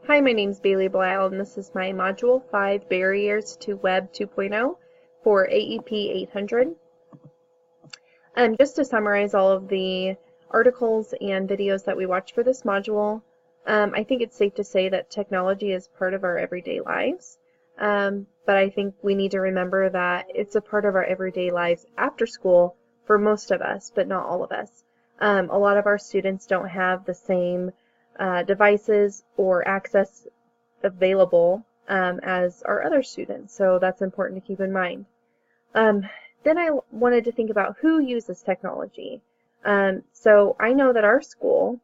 Hi, my name is Bailey Blau, and this is my Module 5 Barriers to Web 2.0 for AEP 800. Just to summarize all of the articles and videos that we watched for this module, I think it's safe to say that technology is part of our everyday lives, but I think we need to remember that it's a part of our everyday lives after school for most of us, but not all of us. A lot of our students don't have the same devices or access available as our other students, so that's important to keep in mind. Then I wanted to think about who uses technology. So I know that our school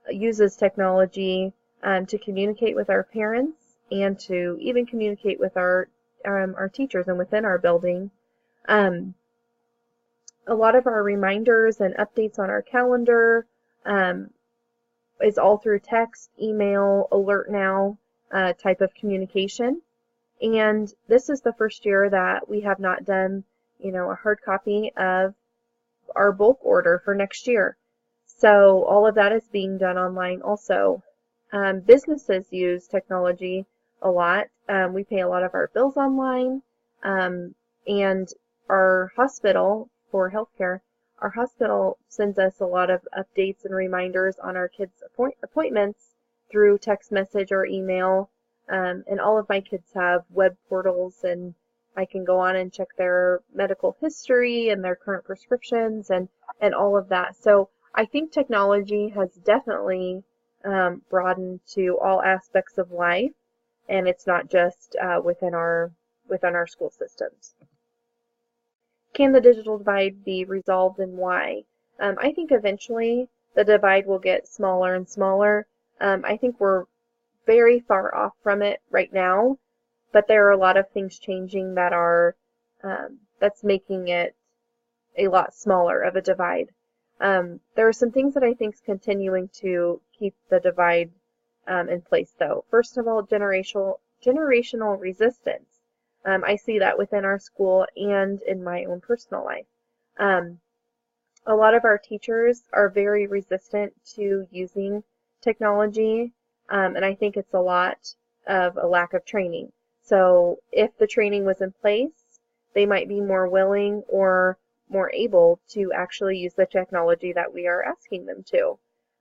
uses technology to communicate with our parents and to even communicate with our teachers and within our building. A lot of our reminders and updates on our calendar is all through text, email, alert now type of communication. And this is the first year that we have not done, a hard copy of our bulk order for next year. So all of that is being done online also. Businesses use technology a lot. We pay a lot of our bills online, and our hospital for healthcare, our hospital sends us a lot of updates and reminders on our kids' appointments through text message or email. And all of my kids have web portals, and I can go on and check their medical history and their current prescriptions and all of that. So I think technology has definitely broadened to all aspects of life, and it's not just within our school systems. Can the digital divide be resolved, and why? I think eventually the divide will get smaller and smaller. I think we're very far off from it right now, but there are a lot of things changing that are that's making it a lot smaller of a divide. There are some things that I think is continuing to keep the divide in place, though. First of all, generational resistance. I see that within our school and in my own personal life. A lot of our teachers are very resistant to using technology, and I think it's a lot of a lack of training. So if the training was in place, they might be more willing or more able to actually use the technology that we are asking them to.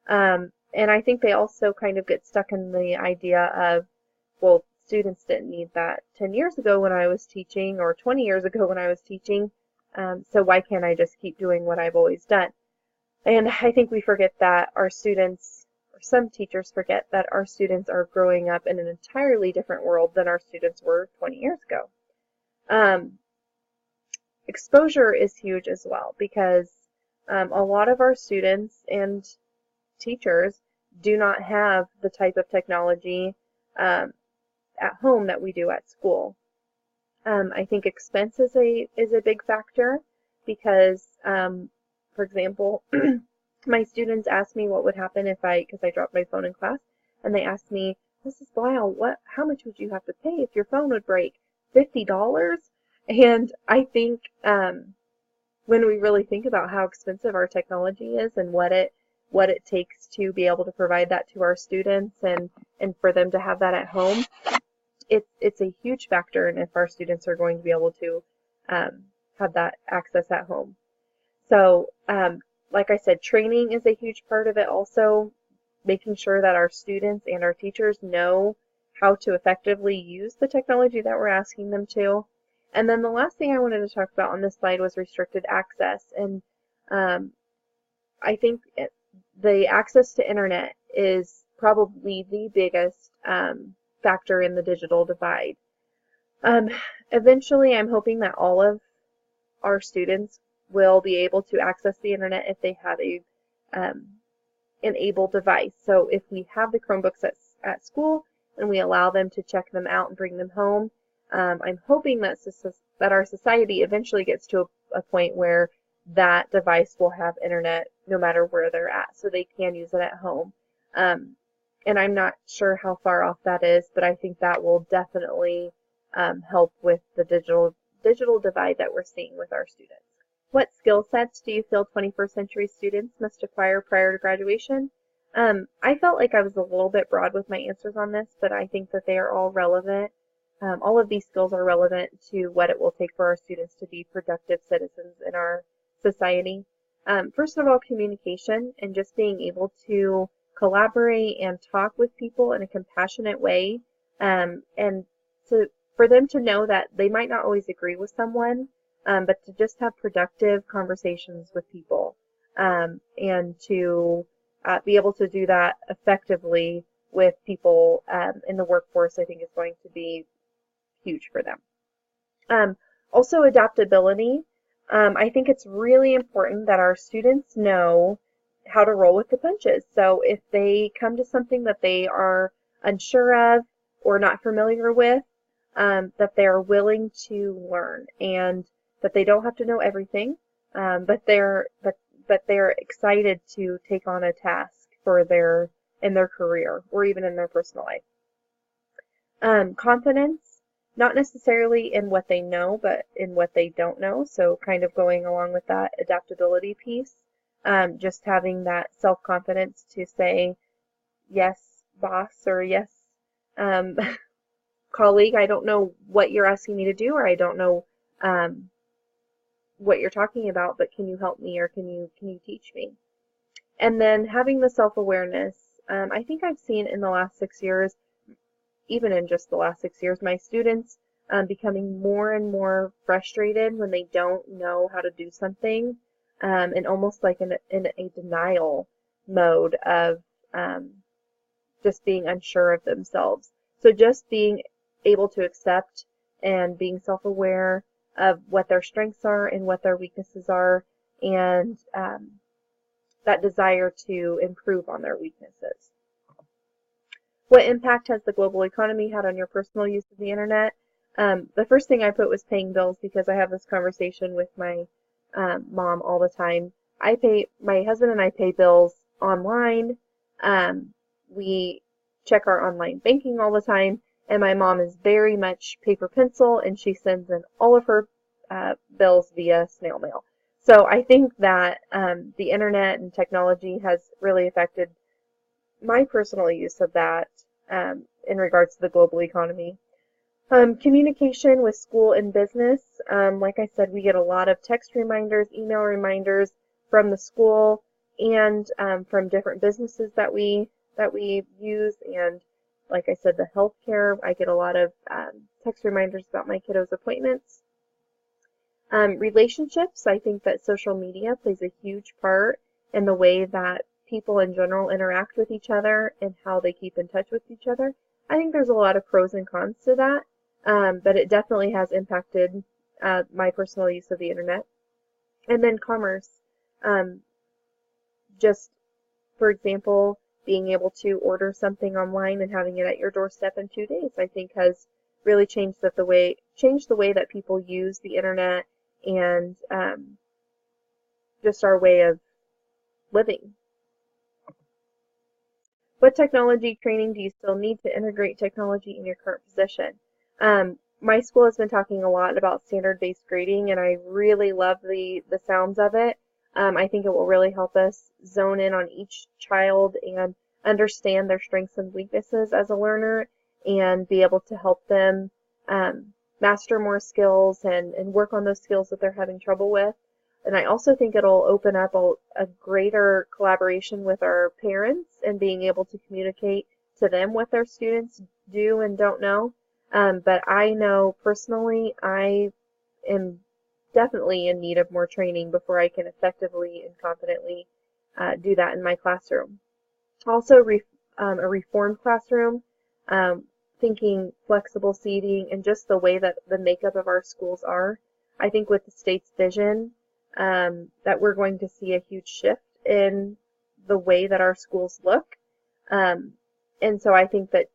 And I think they also kind of get stuck in the idea of, well, students didn't need that 10 years ago when I was teaching, or 20 years ago when I was teaching, so why can't I just keep doing what I've always done? And I think we forget that our students, or some teachers forget that our students are growing up in an entirely different world than our students were 20 years ago. Exposure is huge as well, because a lot of our students and teachers do not have the type of technology at home that we do at school. I think expense is a big factor, because, for example, my students ask me what would happen because I dropped my phone in class, and they asked me, Mrs. Blau, how much would you have to pay if your phone would break? $50? And I think when we really think about how expensive our technology is and what it takes to be able to provide that to our students and for them to have that at home, it's a huge factor in if our students are going to be able to have that access at home. So, like I said, training is a huge part of it also, making sure that our students and our teachers know how to effectively use the technology that we're asking them to. And then the last thing I wanted to talk about on this slide was restricted access. And I think the access to internet is probably the biggest factor in the digital divide. Eventually, I'm hoping that all of our students will be able to access the internet if they have an able device. So if we have the Chromebooks at school and we allow them to check them out and bring them home, I'm hoping that our society eventually gets to a point where that device will have internet no matter where they're at, so they can use it at home. And I'm not sure how far off that is, but I think that will definitely help with the digital divide that we're seeing with our students. What skill sets do you feel 21st century students must acquire prior to graduation? I felt like I was a little bit broad with my answers on this, but I think that they are all relevant. All of these skills are relevant to what it will take for our students to be productive citizens in our society. First of all, communication and just being able to collaborate and talk with people in a compassionate way, and for them to know that they might not always agree with someone, but to just have productive conversations with people, and to be able to do that effectively with people in the workforce, I think is going to be huge for them. Also, adaptability. I think it's really important that our students know how to roll with the punches. So if they come to something that they are unsure of or not familiar with, that they're willing to learn and that they don't have to know everything, but they're excited to take on a task for in their career or even in their personal life. Confidence, not necessarily in what they know, but in what they don't know. So kind of going along with that adaptability piece, just having that self-confidence to say, yes, boss, or yes, colleague, I don't know what you're asking me to do, or I don't know what you're talking about, but can you help me, or can you teach me? And then having the self-awareness. I think I've seen in the last 6 years, even in just the last 6 years, my students becoming more and more frustrated when they don't know how to do something, and almost like in a denial mode of just being unsure of themselves. So just being able to accept and being self-aware of what their strengths are and what their weaknesses are, and that desire to improve on their weaknesses. What impact has the global economy had on your personal use of the internet? The first thing I put was paying bills, because I have this conversation with my mom all the time. My husband and I pay bills online. We check our online banking all the time, and my mom is very much paper pencil, and she sends in all of her bills via snail mail. So I think that the internet and technology has really affected my personal use of that in regards to the global economy. Communication with school and business. Like I said, we get a lot of text reminders, email reminders from the school and from different businesses that we use. And like I said, the healthcare, I get a lot of text reminders about my kiddos' appointments. Relationships, I think that social media plays a huge part in the way that people in general interact with each other and how they keep in touch with each other. I think there's a lot of pros and cons to that, but it definitely has impacted my personal use of the internet. And then commerce. Just, for example, being able to order something online and having it at your doorstep in 2 days, I think has really changed the way that people use the internet and just our way of living. What technology training do you still need to integrate technology in your current position? My school has been talking a lot about standard-based grading, and I really love the sounds of it. I think it will really help us zone in on each child and understand their strengths and weaknesses as a learner, and be able to help them master more skills and work on those skills that they're having trouble with. And I also think it'll open up a greater collaboration with our parents and being able to communicate to them what their students do and don't know. But I know personally I am definitely in need of more training before I can effectively and confidently do that in my classroom. Also, a reformed classroom, thinking flexible seating and just the way that the makeup of our schools are. I think with the state's vision, that we're going to see a huge shift in the way that our schools look. And so I think that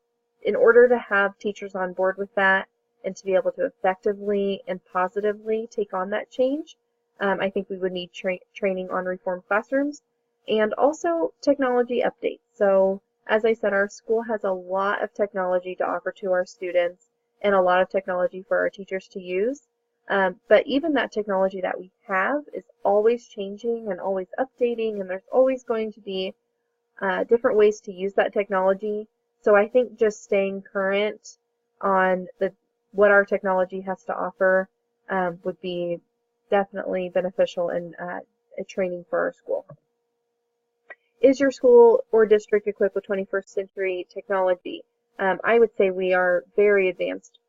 in order to have teachers on board with that and to be able to effectively and positively take on that change, I think we would need training on reformed classrooms and also technology updates. So as I said, our school has a lot of technology to offer to our students and a lot of technology for our teachers to use. But even that technology that we have is always changing and always updating, and there's always going to be different ways to use that technology. So I think just staying current on what our technology has to offer would be definitely beneficial in a training for our school. Is your school or district equipped with 21st century technology? I would say we are very advanced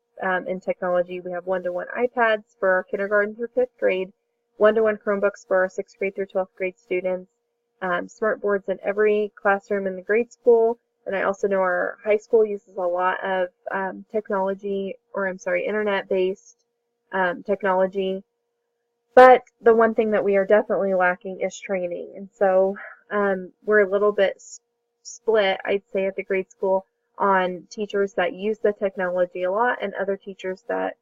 in technology. We have one-to-one iPads for our kindergarten through 5th grade, one-to-one Chromebooks for our 6th grade through 12th grade students, smart boards in every classroom in the grade school. And I also know our high school uses a lot of internet-based technology. But the one thing that we are definitely lacking is training. And so we're a little bit split, I'd say, at the grade school on teachers that use the technology a lot and other teachers that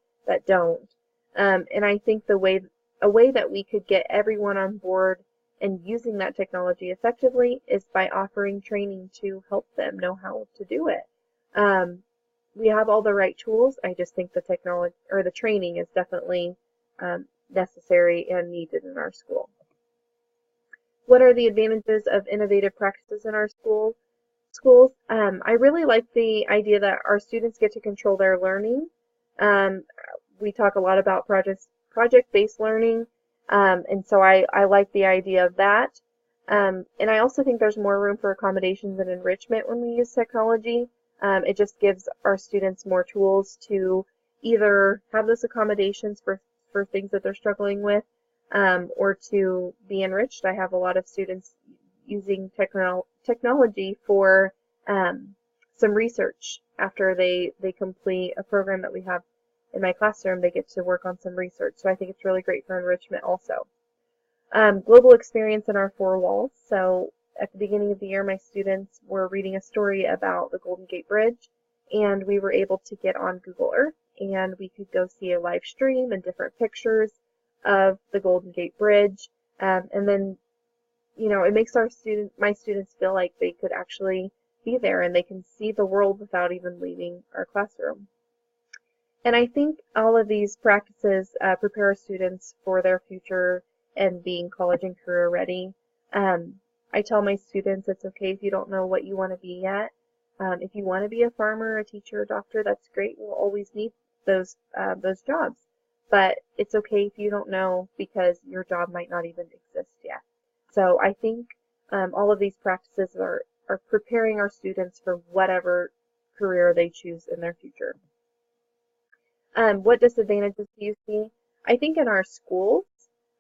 don't. And I think a way that we could get everyone on board and using that technology effectively is by offering training to help them know how to do it. We have all the right tools. I just think the technology or the training is definitely necessary and needed in our school. What are the advantages of innovative practices in our schools? I really like the idea that our students get to control their learning. We talk a lot about project-based learning, and so I like the idea of that. And I also think there's more room for accommodations and enrichment when we use technology. It just gives our students more tools to either have those accommodations for things that they're struggling with, or to be enriched. I have a lot of students using technology for some research. After they complete a program that we have in my classroom, they get to work on some research. So I think it's really great for enrichment also. Global experience in our four walls. So at the beginning of the year, my students were reading a story about the Golden Gate Bridge, and we were able to get on Google Earth, and we could go see a live stream and different pictures of the Golden Gate Bridge. And then, it makes my students feel like they could actually be there and they can see the world without even leaving our classroom. And I think all of these practices prepare our students for their future and being college and career ready. I tell my students it's okay if you don't know what you want to be yet. If you want to be a farmer, a teacher, a doctor, that's great. We'll always need those jobs. But it's okay if you don't know, because your job might not even exist yet. So I think all of these practices are preparing our students for whatever career they choose in their future. What disadvantages do you see? I think in our schools,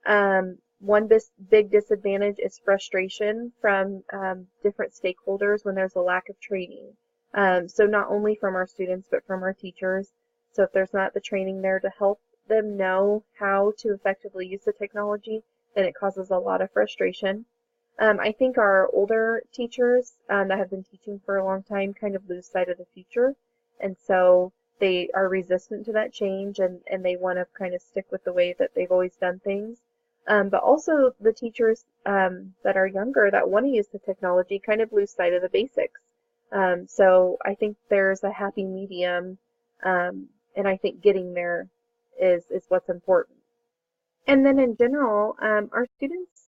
one big disadvantage is frustration from different stakeholders when there's a lack of training. So not only from our students, but from our teachers. So if there's not the training there to help them know how to effectively use the technology, then it causes a lot of frustration. I think our older teachers that have been teaching for a long time kind of lose sight of the future, and so they are resistant to that change, and they want to kind of stick with the way that they've always done things. But also the teachers that are younger that want to use the technology kind of lose sight of the basics. So I think there's a happy medium, and I think getting there is what's important. And then in general, our students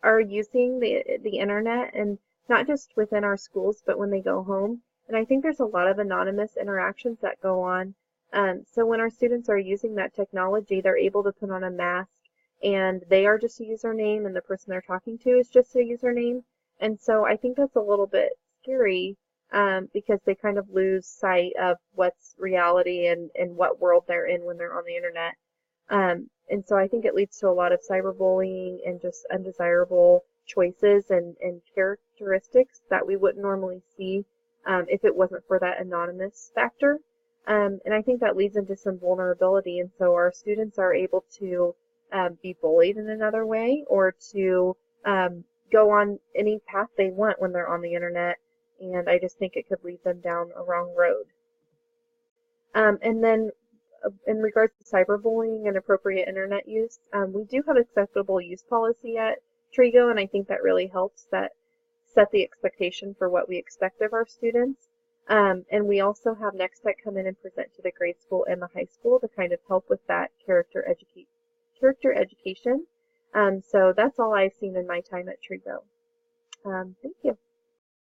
are using the internet, and not just within our schools, but when they go home. And I think there's a lot of anonymous interactions that go on. So when our students are using that technology, they're able to put on a mask, and they are just a username, and the person they're talking to is just a username. And so I think that's a little bit scary, because they kind of lose sight of what's reality and what world they're in when they're on the internet. And so I think it leads to a lot of cyberbullying and just undesirable choices and characteristics that we wouldn't normally see if it wasn't for that anonymous factor. And I think that leads into some vulnerability, and so our students are able to be bullied in another way, or to go on any path they want when they're on the internet, and I just think it could lead them down a wrong road. And then in regards to cyberbullying and appropriate internet use, we do have acceptable use policy at Trigo, and I think that really helps set the expectation for what we expect of our students. And we also have Next Tech come in and present to the grade school and the high school to kind of help with that character education. So that's all I've seen in my time at Trigo. Thank you.